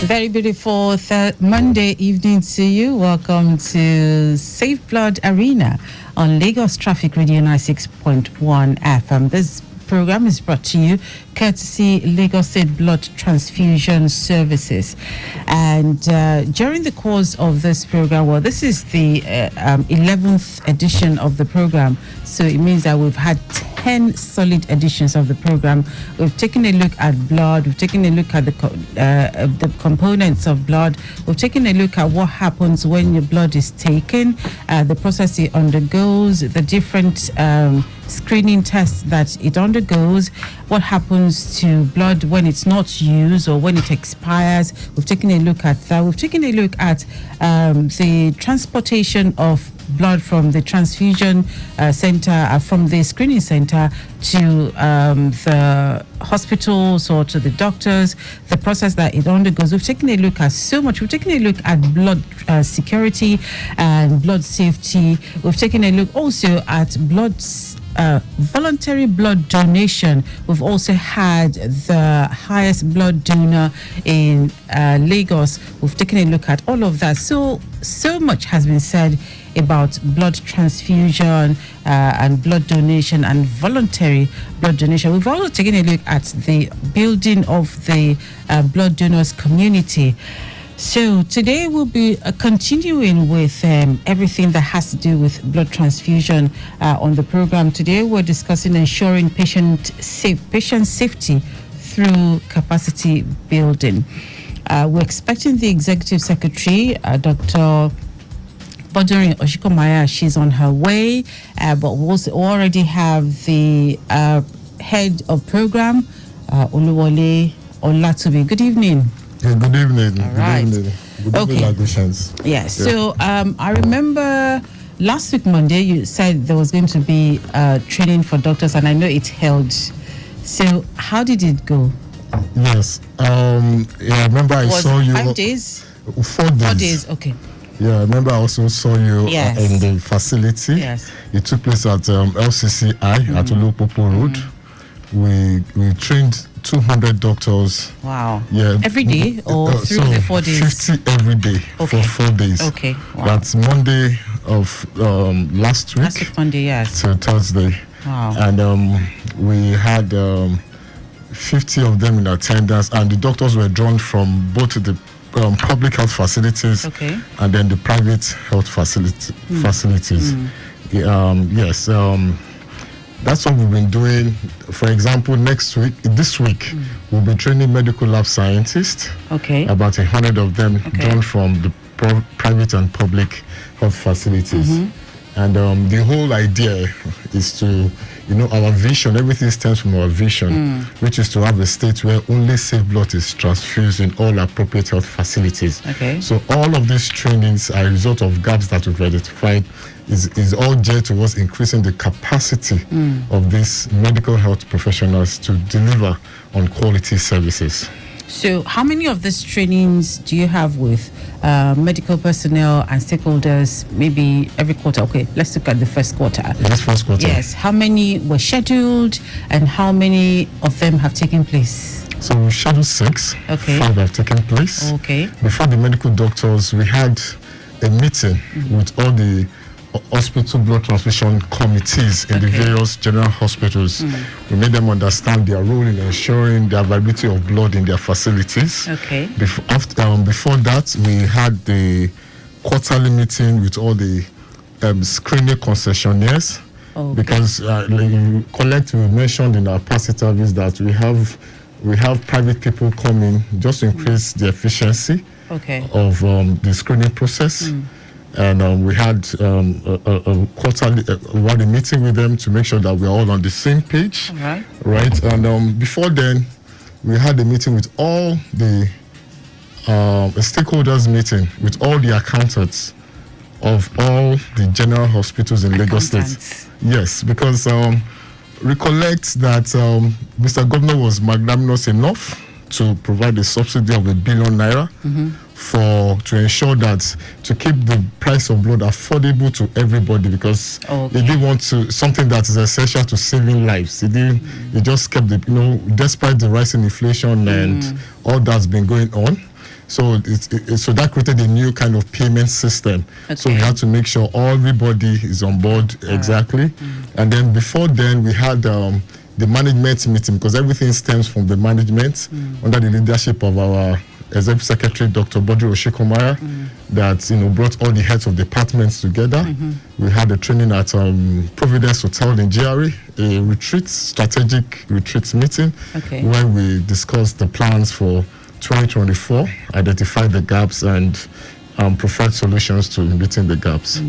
Very beautiful Monday evening to you. Welcome to Safe Blood Arena on Lagos Traffic Radio 96.1 FM. This program is brought to you courtesy Lagos State Blood Transfusion Services. And during the course of this program, well, this is the 11th edition of the program. So it means that we've had 10 solid editions of the program. We've taken a look at blood. We've taken a look at the components of blood. We've taken a look at what happens when your blood is taken, the process it undergoes, the different screening tests that it undergoes, what happens to blood when it's not used or when it expires. We've taken a look at that. We've taken a look at the transportation of blood from the transfusion center, from the screening center to the hospitals or to the doctors, the process that it undergoes. We've taken a look at so much. We've taken a look at blood security and blood safety. We've taken a look also at voluntary blood donation. We've also had the highest blood donor in Lagos. We've taken a look at all of that. So much has been said about blood transfusion and blood donation and voluntary blood donation. We've also taken a look at the building of the blood donors community. So today we'll be continuing with everything that has to do with blood transfusion on the program. Today we're discussing ensuring patient safety through capacity building. We're expecting the Executive Secretary, Dr. Bodurin Oshikomaya. She's on her way, but we also already have the head of program, Oluwole Olatubi. Good evening. Yeah, good evening. All right. Good evening, Yes. So I remember last week Monday you said there was going to be training for doctors, and I know it held. So how did it go? Yes. I remember I saw you. 5 days? 4 days. 4 days. Okay. Yeah, I remember I also saw you in the facility. Yes. It took place at LCCI at Olupopo Road. We trained 200 doctors. Wow. Yeah. Every day or through the 4 days? 50 every day for 4 days. Okay. Wow. That's Monday of last week. Last week Monday, yes. To Thursday. Wow. And we had 50 of them in attendance, and the doctors were drawn from both the public health facilities and then the private health facilities. Yes. That's what we've been doing. For example, this week, we'll be training medical lab scientists. Okay. About 100 of them drawn from the private and public health facilities. And the whole idea is to, our vision, everything stems from our vision, which is to have a state where only safe blood is transfused in all appropriate health facilities. Okay. So all of these trainings are a result of gaps that we've identified, is all geared towards increasing the capacity of these medical health professionals to deliver on quality services. So how many of these trainings do you have with medical personnel and stakeholders, maybe every quarter? Okay, let's look at the first quarter. This first quarter? Yes. How many were scheduled and how many of them have taken place? So we scheduled 6. Okay. 5 have taken place. Okay. Before the medical doctors, we had a meeting with all the hospital blood transfusion committees in the various general hospitals. We made them understand their role in ensuring the availability of blood in their facilities. Okay. Before that, we had the quarterly meeting with all the screening concessionaires. Because collectively we mentioned in our past interviews that we have private people coming just to increase the efficiency of the screening process. And we had a quarterly meeting with them to make sure that we're all on the same page. Right. And before then, we had a meeting with all the stakeholders meeting with all the accountants of all the general hospitals in Lagos State. Yes, because recollect that Mr. Governor was magnanimous enough to provide a subsidy of ₦1 billion to ensure that to keep the price of blood affordable to everybody, because they didn't want to something that is essential to saving lives. They just kept despite the rising inflation and all that's been going on. So so that created a new kind of payment system. Okay. So we had to make sure everybody is on board exactly. And then before then, we had the management meeting, because everything stems from the management under the leadership of our Executive Secretary, Dr. Bodri Oshikomaya, that brought all the heads of departments together. We had a training at Providence Hotel in GRA, a strategic retreat meeting, where we discussed the plans for 2024, identified the gaps, and preferred solutions to meeting the gaps.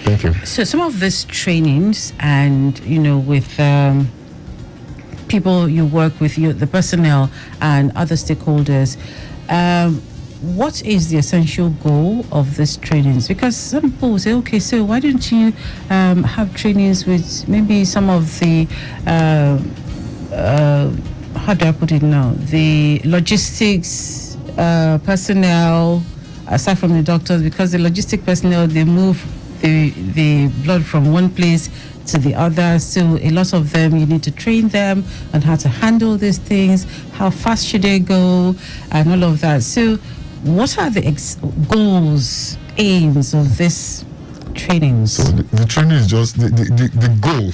Thank you. So some of these trainings, and with people you work with, the personnel and other stakeholders, what is the essential goal of these trainings? Because some people will say, okay, so why don't you have trainings with maybe some of the how do I put it now? The logistics personnel, aside from the doctors, because the logistic personnel, they move the blood from one place to the other. So a lot of them, you need to train them on how to handle these things, how fast should they go, and all of that. So what are the goals, aims of this training? So the training is just, the goal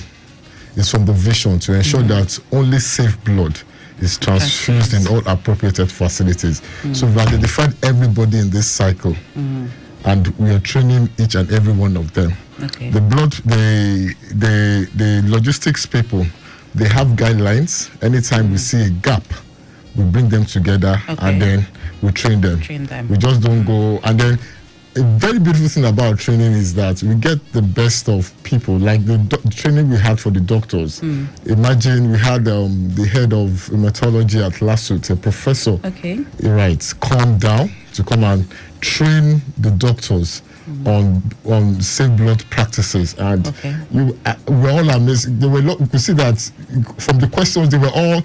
is from the vision to ensure that only safe blood is transfused in all appropriate facilities. So we've identified everybody in this cycle, and we are training each and every one of them. The blood, the logistics people, they have guidelines. Anytime we see a gap, we bring them together and then we train them. We just don't go. And then a very beautiful thing about training is that we get the best of people, like the training we had for the doctors. Imagine we had the head of hematology at LASUT, a professor, right, come down to come and train the doctors on safe blood practices, and we're all amazed. They were you could see that from the questions, they were all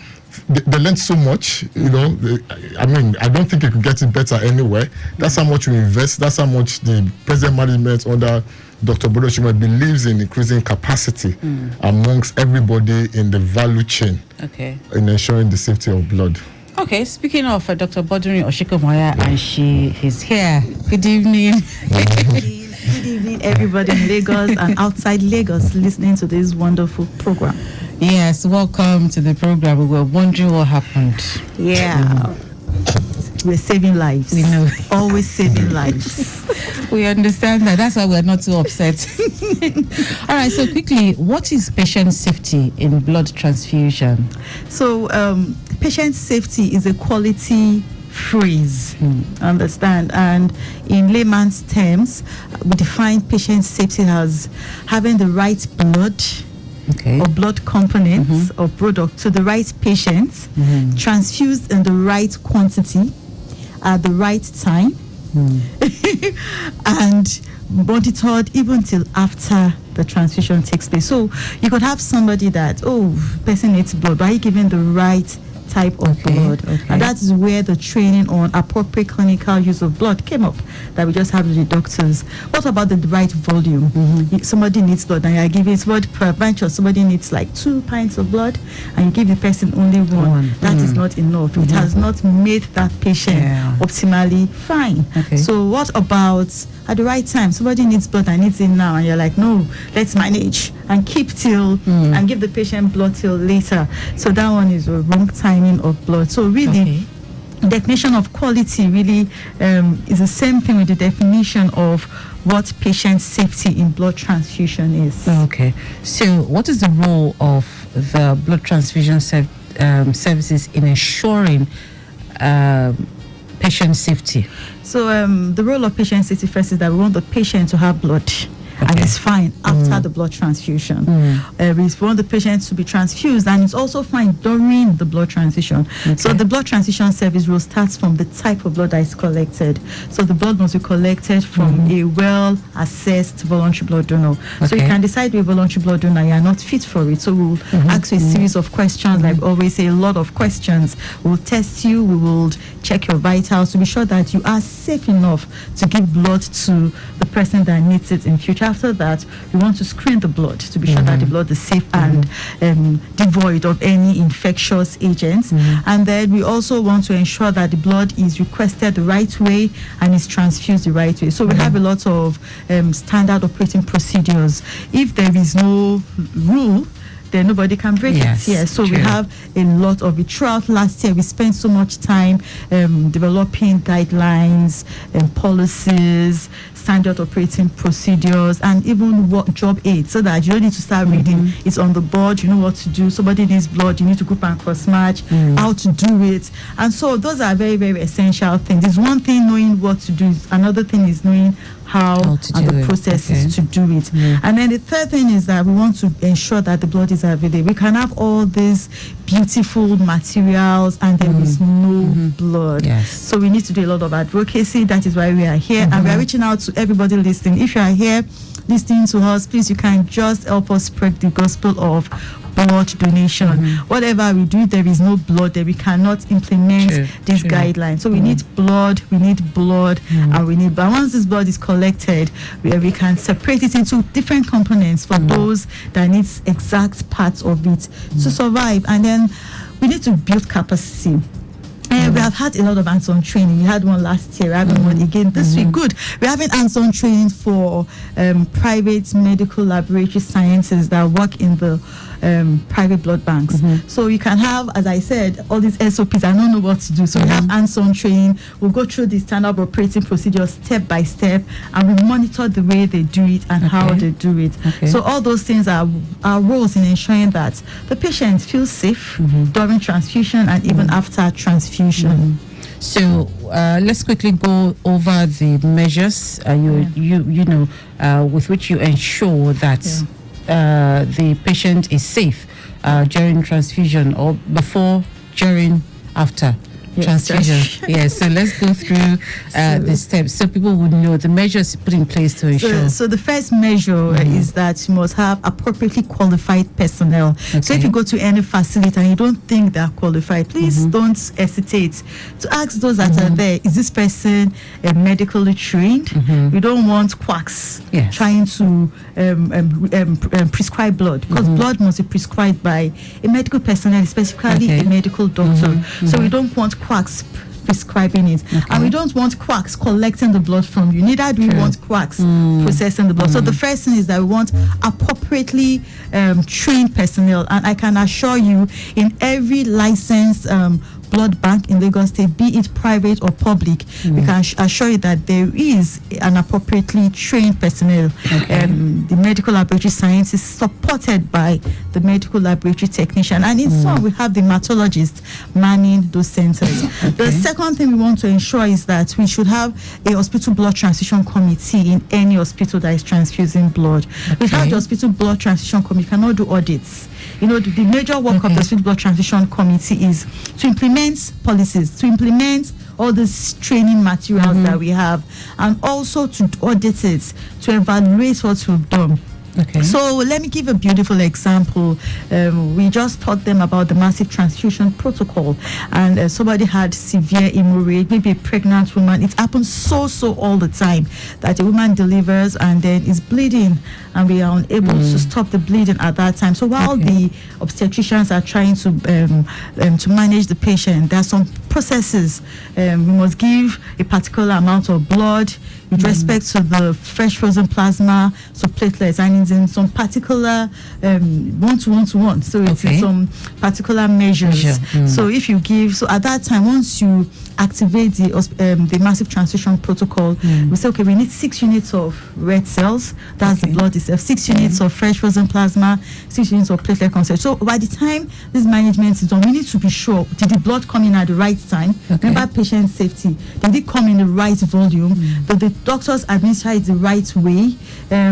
they learned so much. I mean, I don't think you could get it better anywhere. That's how much we invest. That's how much the present management under Dr. Bodri Oshikomaya believes in increasing capacity amongst everybody in the value chain in ensuring the safety of blood. Okay, speaking of Dr. Bodri Oshikomaya, and she is here. Good evening. Good evening, everybody in Lagos and outside Lagos listening to this wonderful program. Yes, welcome to the program. We were wondering what happened. Yeah. We're saving lives. We know. Always saving lives. We understand that. That's why we're not too upset. All right, so quickly, what is patient safety in blood transfusion? So, patient safety is a quality phrase, understand? And in layman's terms, we define patient safety as having the right blood or blood components or product to the right patient, transfused in the right quantity at the right time, and monitored even till after the transfusion takes place. So you could have somebody that, person needs blood, but are you giving the right type of blood? And that is where the training on appropriate clinical use of blood came up, that we just have with the doctors. What about the right volume? Somebody needs blood and you're giving blood per bunch, or somebody needs like 2 pints of blood and you give the person only one. That is not enough. It has not made that patient optimally fine. So what about at the right time? Somebody needs blood and needs it now, and you're like, no, let's manage and keep till and give the patient blood till later. So that one is a wrong timing of blood. So really, definition of quality really is the same thing with the definition of what patient safety in blood transfusion is. Okay. So what is the role of the blood transfusion services in ensuring patient safety? So the role of patient safety first is that we want the patient to have blood. And it's fine after the blood transfusion. We want the patient to be transfused, and it's also fine during the blood transfusion. So the blood transfusion service rule starts from the type of blood that is collected. So the blood must be collected from a well-assessed voluntary blood donor. So you can decide with a voluntary blood donor you are not fit for it. So we'll ask you a series of questions, like always say, a lot of questions. We'll test you, we will check your vitals to be sure that you are safe enough to give blood to the person that needs it in future. After that, we want to screen the blood to be sure that the blood is safe and devoid of any infectious agents. And then we also want to ensure that the blood is requested the right way and is transfused the right way. So we have a lot of standard operating procedures. If there is no rule, then nobody can break it. Yes, so true. we have a lot of it. Throughout last year, we spent so much time developing guidelines and policies, standard operating procedures, and even what job aids, so that you don't need to start reading. It's on the board. You know what to do. Somebody needs blood. You need to group and cross match. How to do it. And so those are very, very essential things. It's one thing knowing what to do. Another thing is knowing how and the process is to do it. And then the third thing is that we want to ensure that the blood is available. We can have all these beautiful materials and there is no blood. So we need to do a lot of advocacy. That is why we are here, and we are reaching out to everybody listening. If you are here listening to us, please, you can just help us spread the gospel of blood donation. Whatever we do, there is no blood there. We cannot implement these guidelines. So we need blood, and we need. But once this blood is collected, we can separate it into different components for those that needs exact parts of it to survive. And then we need to build capacity. We have had a lot of hands-on training. We had one last year. We're having one again this week. Good. We're having hands-on training for private medical laboratory sciences that work in the private blood banks. So you can have, as I said, all these SOPs. I don't know what to do. So we have hands-on training. We'll go through the standard operating procedures step by step, and we monitor the way they do it and how they do it. So all those things are our roles in ensuring that the patient feels safe during transfusion and even after transfusion. So let's quickly go over the measures with which you ensure that the patient is safe during transfusion, or before, during, after transfusion. So let's go through the steps so people would know the measures put in place to ensure. So the first measure is that you must have appropriately qualified personnel. So if you go to any facility and you don't think they're qualified, please don't hesitate to ask those that are there, is this person medically trained? We don't want quacks trying to prescribe blood, because blood must be prescribed by a medical personnel, specifically a medical doctor. So we don't want quacks prescribing it, and we don't want quacks collecting the blood from you. Neither do we want quacks processing the blood. So the first thing is that we want appropriately trained personnel, and I can assure you, in every licensed blood bank in Lagos State, be it private or public, we can assure you that there is an appropriately trained personnel. The medical laboratory science is supported by the medical laboratory technician, and in some we have the hematologist manning those centers. The second thing we want to ensure is that we should have a hospital blood transfusion committee in any hospital that is transfusing blood. Without the hospital blood transfusion committee, you cannot do audits. You know, the major work of the hospital blood transfusion committee is to implement policies, to implement all these training materials that we have, and also to audit it, to evaluate what we've done. So let me give a beautiful example. We just taught them about the massive transfusion protocol, and somebody had severe hemorrhage, maybe a pregnant woman. It happens so all the time that a woman delivers and then is bleeding, and we are unable to stop the bleeding at that time. So while the obstetricians are trying to manage the patient, there are some processes. We must give a particular amount of blood with respect to the fresh frozen plasma, so platelets, and it's in some particular 1:1:1. So it's in some particular measures. So if you give, so at that time, once you activate the massive transfusion protocol, we say, okay, we need 6 units of red cells. That's the blood itself. 6 units of fresh frozen plasma, 6 units of platelet concentration. So by the time this management is done, we need to be sure, did the blood come in at the right time? Remember patient safety. Did it come in the right volume? Did the doctors administer it the right way?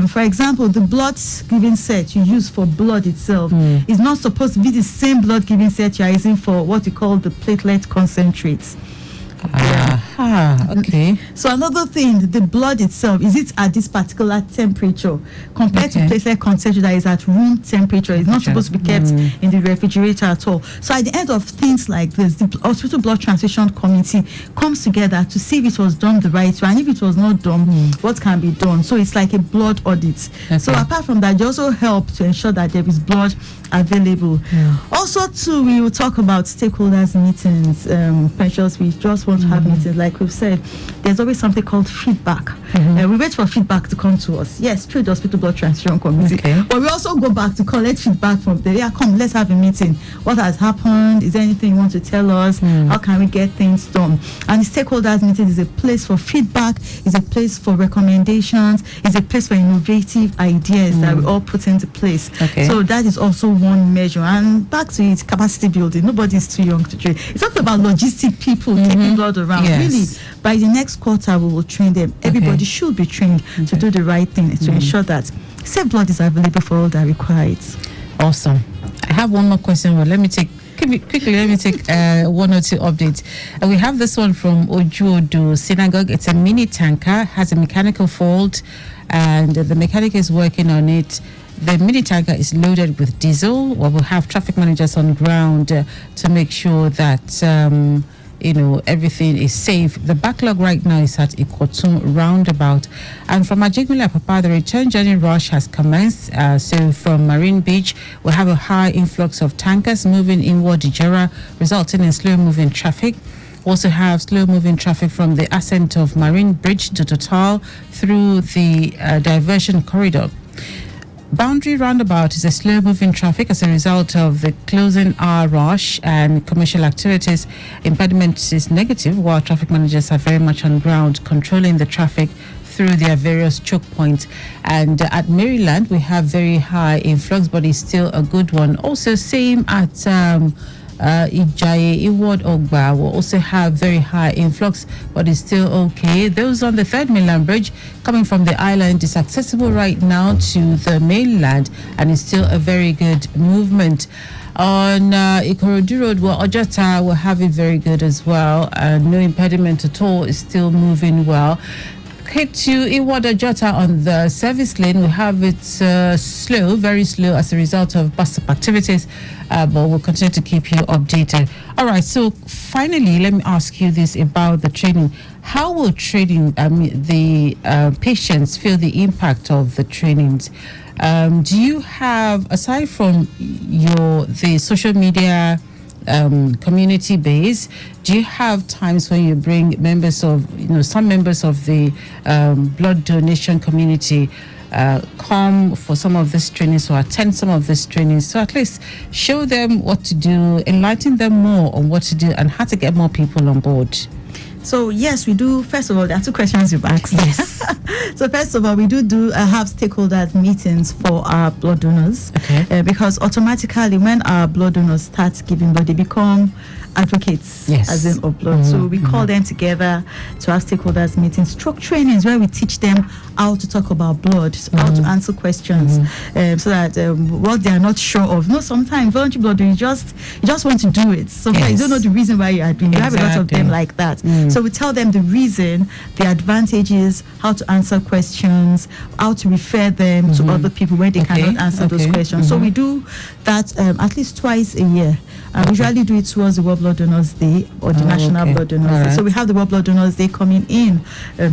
For example, the blood giving set you use for blood itself is not supposed to be the same blood giving set you are using for what you call the platelet concentrates. Okay. So another thing, the blood itself, is it at this particular temperature compared to platelet concentration that is at room temperature? It's not supposed to be kept in the refrigerator at all. So at the end of things like this, the hospital blood transfusion committee comes together to see if it was done the right way, and if it was not done, what can be done. So it's like a blood audit. Okay. So apart from that, they also help to ensure that there is blood available. Also too, we will talk about stakeholders meetings. Precious, we just want to have meetings. Like we've said, there's always something called feedback. We wait for feedback to come to us. Yes, through the hospital blood transfusion committee. Okay. But we also go back to collect feedback from them. Yeah, come, let's have a meeting. What has happened? Is there anything you want to tell us? How can we get things done? And the stakeholders meeting is a place for feedback, is a place for recommendations, is a place for innovative ideas that we all put into place. Okay. So that is also one measure. And back to it, capacity building. Nobody is too young to train. It's not about logistic people taking blood around. Yes. Really, by the next quarter, we will train them. Everybody should be trained to do the right thing, to ensure that safe blood is available for all that requires. Awesome. I have one more question, but let me take one or two updates. We have this one from Ojuodo Synagogue. It's a mini tanker, has a mechanical fault, and the mechanic is working on it. The mini tanker is loaded with diesel. Well, we'll have traffic managers on ground to make sure that everything is safe. The backlog right now is at Ikotum roundabout. And from Ajigula Papa, the return journey rush has commenced. So from Marine Beach, we have a high influx of tankers moving inward Ijera, resulting in slow-moving traffic. Also have slow-moving traffic from the ascent of Marine Bridge to Total through the diversion corridor. Boundary roundabout is a slow-moving traffic as a result of the closing hour rush and commercial activities. Impediment is negative, while traffic managers are very much on ground controlling the traffic through their various choke points. And at Maryland, we have very high influx, but it's still a good one. Also, same at Ijaye, Iward, Ogba will also have very high influx, but it's still okay. Those on the third mainland bridge coming from the island is accessible right now to the mainland, and it's still a very good movement. On Ikorodu Road, Ojota will have it very good as well, and no impediment at all. It's still moving well. Head to Iwada Jota on the service lane. We have it slow, very slow as a result of bus stop activities, but we'll continue to keep you updated. All right, so finally, let me ask you this about the training. How will training, the patients feel the impact of the trainings? Do you have, aside from the social media community base, do you have times when you bring members of, some members of the blood donation community come for some of these trainings or attend some of these trainings, so at least show them what to do, enlighten them more on what to do and how to get more people on board? So yes, we do. First of all, there are two questions you've asked. Yes. So first of all, we do have stakeholders meetings for our blood donors. Okay. Because automatically, when our blood donors start giving blood, they become advocates, as in of blood. So we call them together to have stakeholders meetings, stroke trainings where we teach them how to talk about blood, how to answer questions, so that what they are not sure of. Sometimes voluntary blood, you just want to do it. Sometimes you don't know the reason why you are doing it. You have a lot of them like that. So we tell them the reason, the advantages, how to answer questions, how to refer them to other people when they cannot answer those questions. So we do that at least twice a year. We usually do it towards the World Blood Donors Day or the National Blood Donors Day. So we have the World Blood Donors Day coming in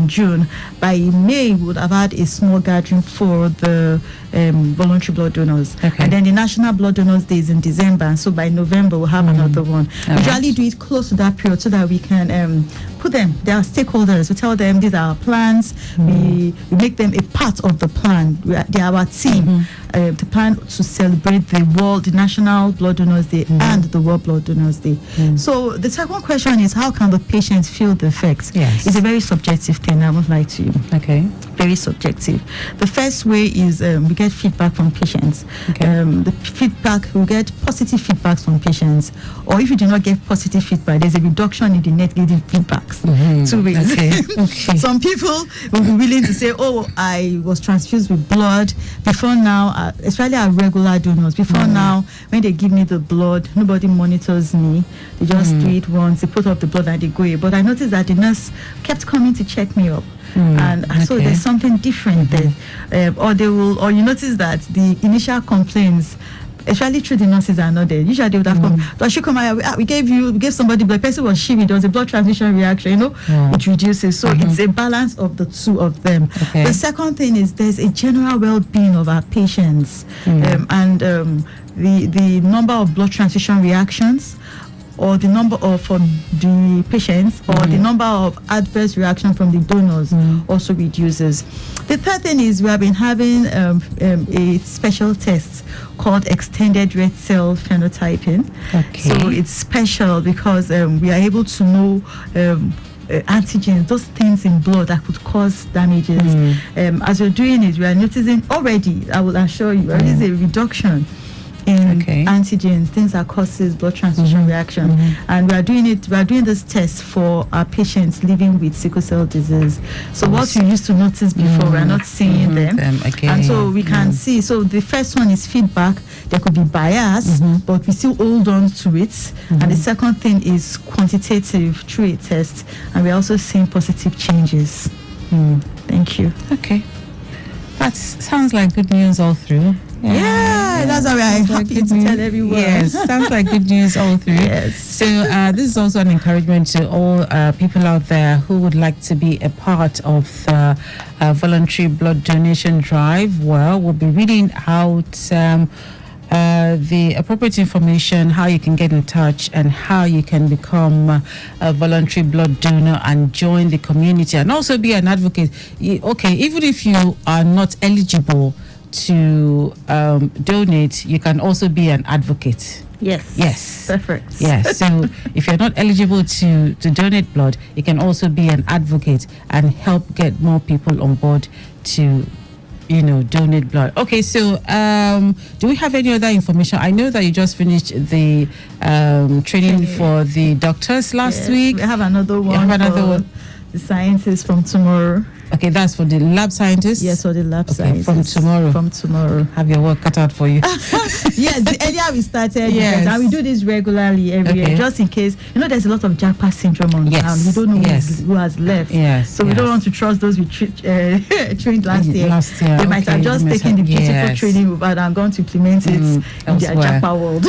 June. By May, we would have had a small gathering for the voluntary blood donors. And then the National Blood Donors Day is in December. So by November, we'll have another one. We usually do it close to that period so that we can put them, they are stakeholders. We tell them these are our plans. We make them a part of the plan. They are our team. The plan to celebrate the National Blood Donors Day and the World Blood Donors Day. So the second question is, how can the patients feel the effects? Yes. It's a very subjective thing, I won't lie to you. Okay. Very subjective. The first way is we get feedback from patients. The feedback, we get positive feedback from patients. Or if you do not get positive feedback, there's a reduction in the negative feedback. works. 2 weeks. Okay. Some people will be willing to say, oh, I was transfused with blood before now, especially our regular donors. Before now, when they give me the blood, nobody monitors me. They just do it once, they put up the blood and they go away. But I noticed that the nurse kept coming to check me up. And so there's something different there. Or you notice that the initial complaints, especially through the nurses, are not there. Usually they would have come. Does she come out? We gave somebody blood. Person was shivering. There was a blood transfusion reaction. It reduces. So it's a balance of the two of them. Okay. The second thing is there's a general well-being of our patients, and the number of blood transfusion reactions, or the number of from the patients, or the number of adverse reactions from the donors also reduces. The third thing is we have been having a special test called extended red cell phenotyping. Okay. So it's special because we are able to know antigens, those things in blood that could cause damages. As we're doing it, we are noticing already, I will assure you, there is a reduction in antigens, things that causes blood transfusion reaction. And we are doing this test for our patients living with sickle cell disease. So what we used to notice before, we are not seeing them. And so we can see, so the first one is feedback. There could be bias, but we still hold on to it. And the second thing is quantitative through a test, and we're also seeing positive changes. Thank you. Okay. That sounds like good news all through. Yeah, that's why I'm happy to tell everyone. Yes, sounds like good news all through. Yes. So this is also an encouragement to all people out there who would like to be a part of the voluntary blood donation drive. Well, we'll be reading out the appropriate information, how you can get in touch, and how you can become a voluntary blood donor and join the community, and also be an advocate. Okay, even if you are not eligible to donate, you can also be an advocate. Yes. Perfect. Yes. So if you're not eligible to donate blood, you can also be an advocate and help get more people on board to donate blood. Okay, so do we have any other information? I know that you just finished the training for the doctors last week. We have another one. The scientists from tomorrow. Okay, that's for the lab scientists? Yes, for the lab scientists. From tomorrow. From tomorrow. Have your work cut out for you. Yes, the earlier we started, and we do this regularly every year, just in case. There's a lot of jackpot syndrome on ground. We don't know who has left. So we don't want to trust those we trained last year. They might have just taken the beautiful training we've had and gone to implement it in their jackpot world.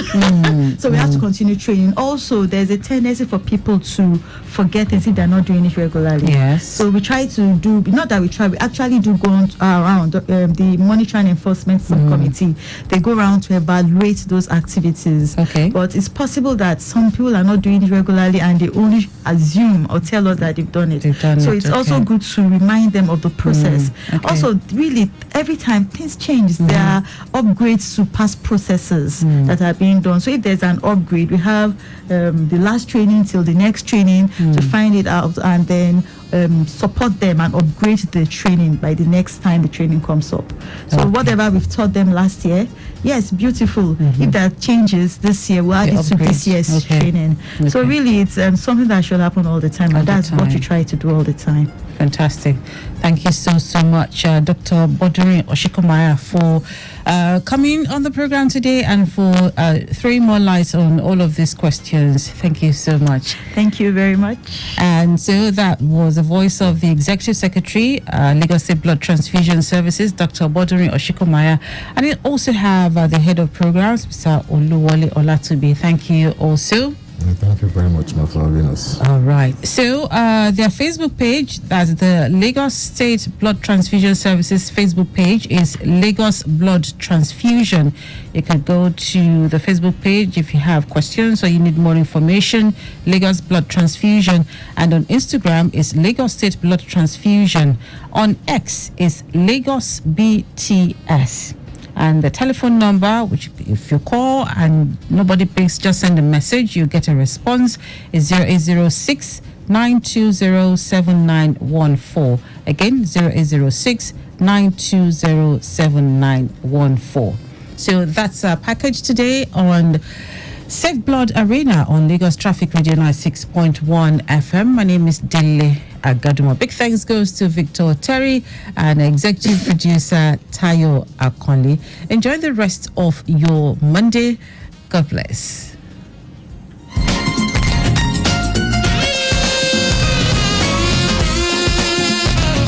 So we have to continue training. Also, there's a tendency for people to forget things if they're not doing it regularly. So we try to do, not that we try, we actually do go around the monitoring enforcement subcommittee. They go around to evaluate those activities. But it's possible that some people are not doing it regularly and they only assume or tell us that they've done it. So it's also good to remind them of the process. Also, really, every time things change, there are upgrades to past processes that are being done. So if there's an upgrade, we have the last training till the next training to find it out, and then support them and upgrade the training by the next time the training comes up. So whatever we've taught them last year, yes, beautiful. If there are changes this year, we'll add it to this year's training. So really, it's something that should happen all the time, and that's what we try to do all the time. Fantastic. Thank you so much, Dr. Boduri Oshikomaya, for coming on the program today and for throwing more light on all of these questions. Thank you so much. Thank you very much. And so that was the voice of the Executive Secretary, Lagos State Blood Transfusion Services, Dr. Boduri Oshikomaya. And we also have the Head of Programs, Mr. Oluwole Olatubi. Thank you also. Thank you very much, for having us. All right. So their Facebook page, that's the Lagos State Blood Transfusion Services Facebook page, is Lagos Blood Transfusion. You can go to the Facebook page if you have questions or you need more information, Lagos Blood Transfusion. And on Instagram is Lagos State Blood Transfusion. On X is Lagos BTS. And the telephone number, which if you call and nobody picks, just send a message, you get a response, is 0806 920 7914. Again, 0806 920 7914. So that's our package today on Safe Blood Arena on Lagos Traffic Radio 96.1 FM. My name is Dele Agadumo. Big thanks goes to Victor Terry and executive producer Tayo Akonli. Enjoy the rest of your Monday. God bless.